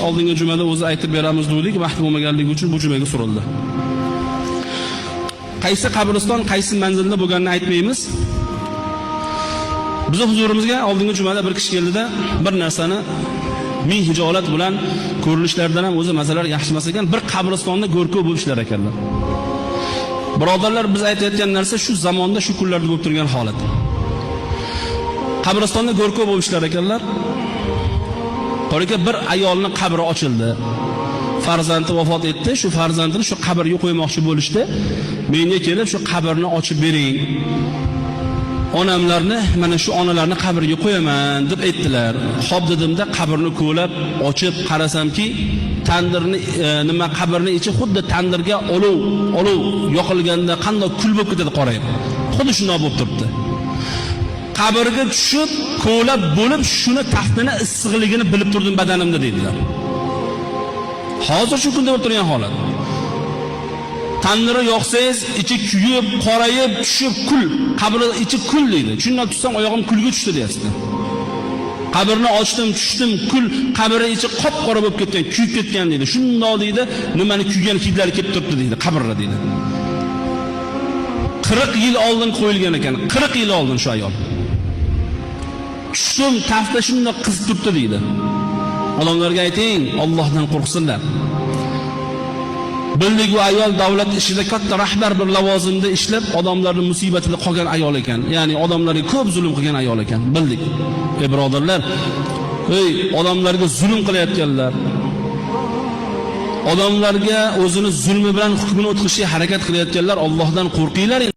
Oldingi jumada o'zi aytib beramiz dedik, vaqt bo'lmaganligi uchun bu jumaga surildi. Qaysi qabriston, qaysi manzilda bo'lganini aytmaymiz. Bizning huzurimizga oldingi jumada bir kishi keldida, bir narsani ming hijolat bilan ko'rinishlardan ham o'zi masalar yaxshi emas ekan, bir qabristonda go'rkov bo'lib ishlar ekanlar. Birodarlar, biz aytayotgan narsa shu zamonda, shu kunlarda bo'lib turgan holat. Qabristonda go'rkov bo'lib ishlar ekanlar. Qorika bir ayolni qabri ochildi. Farzandi vafot etdi. Shu farzandini shu qabrga qo'ymoqchi bo'lishdi. Menga kelib shu qabrni ochib bering. Onamlarni, mana shu onalarni qabriga qo'yaman deb aytdilar. Xo'p dedimda, qabrni ko'lab ochib qarasamki, tandirni qabrni ichi xuddi tandirga olov yoqilganda qanday kul bo'lib ketadi qorayib. Xuddi shunday bo'lib turibdi. Qabrga tushib, ko'lab bo'lib, shuni taftini issiqligini bilib turdim badanimda dedilar. Hozir shu kunda bo'lib turgan holat. Tandiri yoqsangiz, ichi kuyib, qorayib, tushib kul, qabri ichi kul deydi. Shundan tutsam oyog'im kulga tushdi deyapsiz. Qabrni ochdim, tushdim, kul, qabri ichi qop-qora bo'lib ketgan, kuyib ketgan deydi. Shundoq deydi, nimani kuygan hidlari kelib turibdi deydi, qabrga deydi. 40 yil oldin qo'yilgan ekan, 40 yil oldin shu ayol. Tushdim, tafta shunday qizib turibdi deydi. Odamlarga ayting, Allohdan qo'rqsinlar. Bildik, u ayol davlat ishida katta rahbar bir lavozimda ishlab, odamlarning musibatida qolgan ayol ekan. Ya'ni odamlarga ko'p zulm qilgan ayol ekan. Bildik. Birodarlar, odamlarga zulm qilayotganlar, odamlarga o'zini zulmi bilan hukmini o'tkazishga harakat qilayotganlar, Allohdan qo'rqinglar.